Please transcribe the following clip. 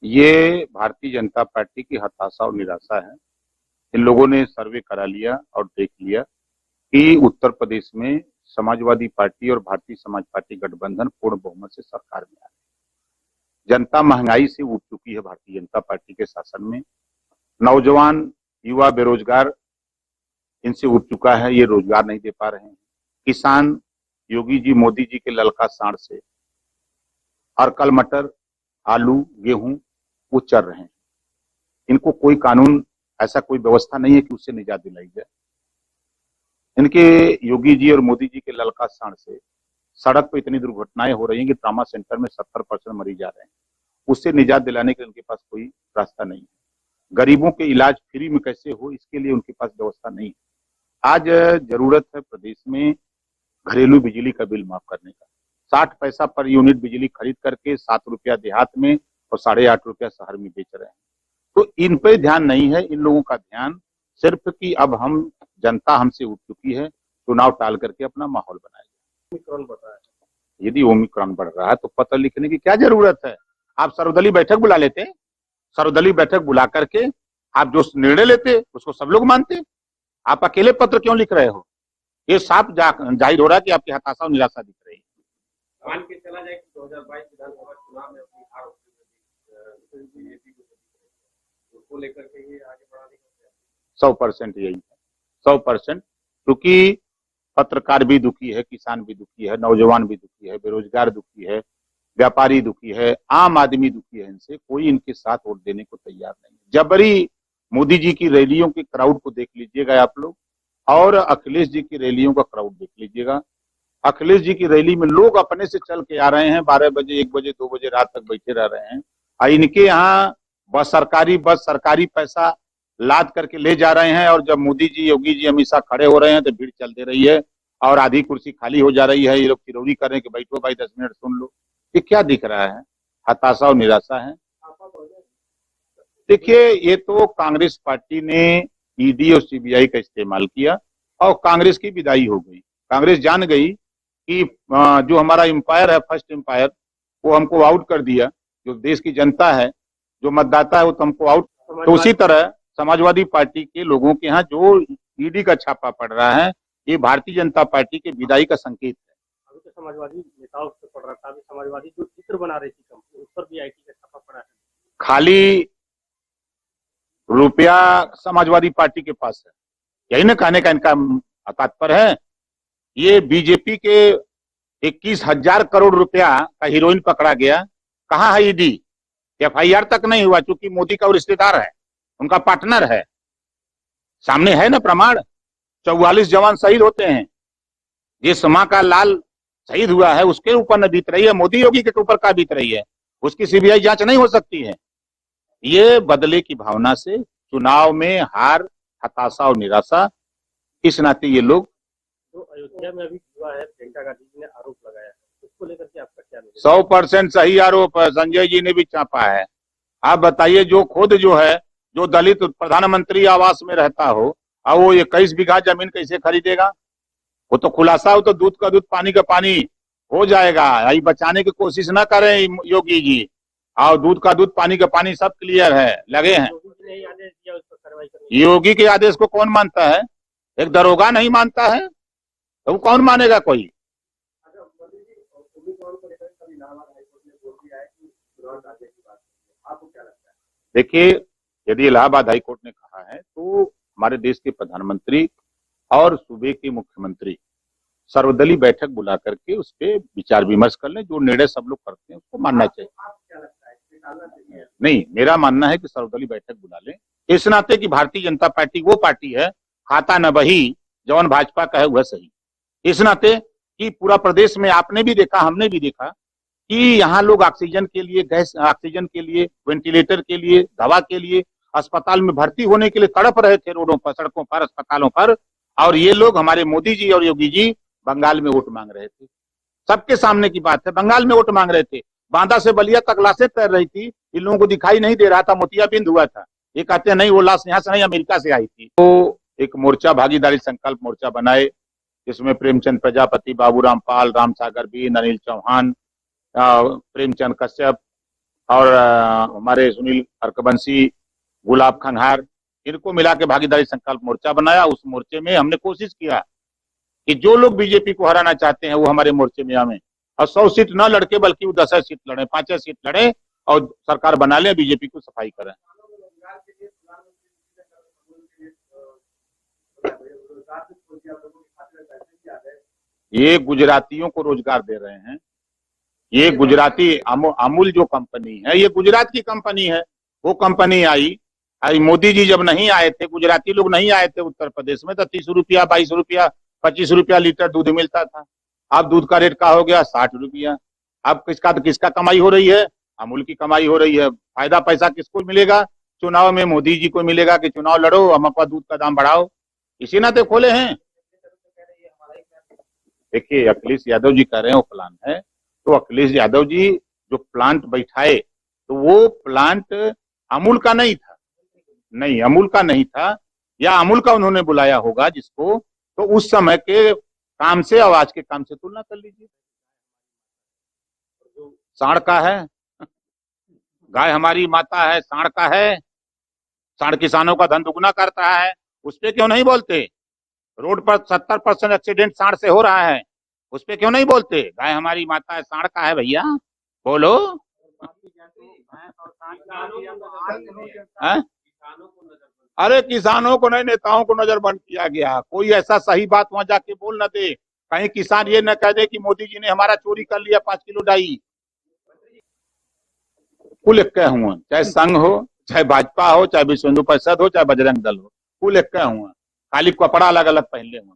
ये भारतीय जनता पार्टी की हताशा और निराशा है। इन लोगों ने सर्वे करा लिया और देख लिया कि उत्तर प्रदेश में समाजवादी पार्टी और भारतीय समाज पार्टी गठबंधन पूर्ण बहुमत से सरकार में आ रही। जनता महंगाई से उब चुकी है भारतीय जनता पार्टी के शासन में। नौजवान युवा बेरोजगार इनसे उब चुका है, ये रोजगार नहीं दे पा रहे हैं। किसान योगी जी मोदी जी के ललका साढ़ से अरकल मटर आलू गेहूं वो चल रहे हैं। इनको कोई कानून ऐसा कोई व्यवस्था नहीं है कि उससे निजात दिलाई जाए। इनके योगी जी और मोदी जी के ललका साढ़ से सड़क पर इतनी दुर्घटनाएं हो रही हैं कि ट्रामा सेंटर में 70% मरीज जा रहे हैं। उससे निजात दिलाने के उनके पास कोई रास्ता नहीं है। गरीबों के इलाज फ्री में कैसे हो, इसके लिए उनके पास व्यवस्था नहीं है। आज जरूरत है प्रदेश में घरेलू बिजली का बिल माफ करने का। 60 पैसा पर यूनिट बिजली खरीद करके 7 रुपया देहात में और 8.5 रुपया शहर में बेच रहे हैं। तो इन पे ध्यान नहीं है। इन लोगों का ध्यान सिर्फ कि अब हम जनता हमसे उठ चुकी है, चुनाव टाल करके अपना माहौल बनाएगा। ओमिक्रॉन बढ़ रहा है। यदि ओमिक्रॉन बढ़ रहा है तो पत्र लिखने की क्या जरूरत है? आप सर्वदलीय बैठक बुला लेते। सर्वदलीय बैठक बुला करके आप जो निर्णय लेते उसको सब लोग मानते। आप अकेले पत्र क्यों लिख रहे हो? ये साफ जाहिर हो रहा है कि आपकी हताशा और निराशा दिख रही है। मान के चला जाए कि 2022 विधानसभा चुनाव में अपनी हार उसको लेकर के ये आगे बढ़ाने का 100% यही है, 100%। क्योंकि पत्रकार भी दुखी है, किसान भी दुखी है, नौजवान भी दुखी है, बेरोजगार दुखी है, व्यापारी दुखी है, आम आदमी दुखी है। इनसे कोई इनके साथ वोट देने को तैयार नहीं। जबरी मोदी जी की रैलियों के क्राउड को देख लीजिएगा आप लोग, और अखिलेश जी की रैलियों का क्राउड देख लीजिएगा। अखिलेश जी की रैली में लोग अपने से चल के आ रहे हैं, 12 बजे 1 बजे 2 बजे रात तक बैठे रह रहे हैं। और इनके यहाँ बस सरकारी पैसा लाद करके ले जा रहे हैं। और जब मोदी जी योगी जी हमेशा खड़े हो रहे हैं तो भीड़ चल दे रही है और आधी कुर्सी खाली हो जा रही है। ये लोग चिरौरी कर रहे हैं कि बैठो भाई 10 मिनट सुन लो। ये क्या दिख रहा है? हताशा और निराशा है। देखिए, ये तो कांग्रेस पार्टी ने ईडी और सीबीआई का इस्तेमाल किया और कांग्रेस की विदाई हो गई। कांग्रेस जान गई कि जो हमारा एम्पायर है, फर्स्ट एम्पायर, वो हमको आउट कर दिया। जो देश की जनता है, जो मतदाता है, वो तो हमको आउट। तो उसी तरह समाजवादी पार्टी के लोगों के यहाँ जो ईडी का छापा पड़ रहा है, ये भारतीय जनता पार्टी के विदाई का संकेत है। अभी तो समाजवादी नेताओं से पड़ रहा था, अभी समाजवादी जो चित्र बना रही थी कंपनी, उस पर भी आईटी का छापा पड़ा है। खाली रुपया समाजवादी पार्टी के पास है, यही ना कहने का इनका तात्पर्य है। ये बीजेपी के 21,000 करोड़ रुपया का हीरोइन पकड़ा गया। कहाँ है ईडी? एफआईआर तक नहीं हुआ, क्योंकि मोदी का वो रिश्तेदार है, उनका पार्टनर है। सामने है ना प्रमाण। 44 जवान शहीद होते हैं। जिस माँ का लाल शहीद हुआ है उसके ऊपर न बीत रही है, मोदी योगी के ऊपर का बीत रही है, उसकी सीबीआई जांच नहीं हो सकती है। ये बदले की भावना से चुनाव में हार, हताशा और निराशा, इस नाते ये लोग। तो अयोध्या में अभी हुआ है, प्रियंका गांधी जी ने आरोप लगाया है, उसको लेकर के आपका क्या? 100% सही आरोप है। संजय जी ने भी चापा है। आप बताइए, जो खुद जो है, जो दलित प्रधानमंत्री आवास में रहता हो, और वो 21 बीघा जमीन कैसे खरीदेगा? वो तो खुलासा हो तो दूध का दूध पानी का पानी हो जाएगा। यही बचाने की कोशिश ना करें योगी जी। और दूध का दूध पानी का पानी सब क्लियर है, लगे हैं। योगी के आदेश को कौन मानता है? एक दरोगा नहीं मानता है तो वो कौन मानेगा? कोई देखिए, यदि इलाहाबाद हाईकोर्ट ने कहा है तो हमारे देश के प्रधानमंत्री और सूबे के मुख्यमंत्री सर्वदलीय बैठक बुला करके उस पर विचार विमर्श कर लें। जो निर्णय सब लोग करते हैं उसको मानना चाहिए। नहीं, मेरा मानना है कि सर्वदलीय बैठक बुला लें, इस नाते कि भारतीय जनता पार्टी वो पार्टी है, खाता न बही जौन भाजपा का है वह सही। इस नाते कि पूरा प्रदेश में आपने भी देखा, हमने भी देखा कि यहाँ लोग ऑक्सीजन के लिए, गैस ऑक्सीजन के लिए, वेंटिलेटर के लिए, दवा के लिए, अस्पताल में भर्ती होने के लिए तड़प रहे थे रोडों पर, सड़कों पर, अस्पतालों पर। और ये लोग, हमारे मोदी जी और योगी जी, बंगाल में वोट मांग रहे थे। सबके सामने की बात है, बंगाल में वोट मांग रहे थे। बांदा से बलिया तक लाशें तैर रही थी, इन लोगों को दिखाई नहीं दे रहा था, मोतियाबिंद हुआ था। ये कहते हैं नहीं, वो लाश यहाँ से नहीं, अमेरिका से आई थी। तो एक मोर्चा, भागीदारी संकल्प मोर्चा बनाए, जिसमें प्रेमचंद प्रजापति, बाबूराम पाल, राम सागर बीन, अनिल चौहान, प्रेमचंद कश्यप, और हमारे सुनील अर्कबंसी, गुलाब खनहार, इनको मिला के भागीदारी संकल्प मोर्चा बनाया। उस मोर्चे में हमने कोशिश किया कि जो लोग बीजेपी को हराना चाहते हैं वो हमारे मोर्चे में आवे और 100 सीट न लड़के बल्कि वो 10 सीट लड़े, 5 सीट लड़े और सरकार बना ले, बीजेपी को सफाई करें। ये गुजरातियों को रोजगार दे रहे हैं। ये गुजराती अमूल जो कंपनी है, ये गुजरात की कंपनी है। वो कंपनी आई मोदी जी जब नहीं आए थे, गुजराती लोग नहीं आए थे उत्तर प्रदेश में, तो 30 रुपया, 22 रुपया, 25 रुपया लीटर दूध मिलता था। अब दूध का रेट का हो गया 60 रुपया। अब किसका कमाई हो रही है? अमूल की कमाई हो रही है। फायदा पैसा किसको मिलेगा? चुनाव में मोदी जी को मिलेगा कि चुनाव लड़ो, हम अपना दूध का दाम बढ़ाओ। इसी नाते खोले हैं। देखिए, अखिलेश यादव जी कह रहे हैं वो प्लान है, तो अखिलेश यादव जी जो प्लांट बैठाए तो वो प्लांट अमूल का नहीं था, नहीं अमूल का नहीं था, या अमूल का उन्होंने बुलाया होगा जिसको, तो उस समय के काम से और आज के काम से तुलना कर लीजिए। सांड का है, गाय हमारी माता है, सांड का है। सांड किसानों का धन दुगना करता है, उस पर क्यों नहीं बोलते? रोड पर 70% एक्सीडेंट सांड से हो रहा है, उस पर क्यों नहीं बोलते? गाय हमारी माता है, सांड का है भैया, बोलो। अरे किसानों को नहीं, नेताओं को नजरबंद किया गया। कोई ऐसा सही बात वहां जाके बोल न दे, कहीं किसान ये न कह दे कि मोदी जी ने हमारा चोरी कर लिया 5 किलो डाई। कुल एक हुआ, चाहे संघ हो, चाहे भाजपा हो, चाहे विश्व हिंदू परिषद हो, चाहे बजरंग दल हो, कुल एक हुआ, खाली कपड़ा अलग अलग पहन ले हुआ।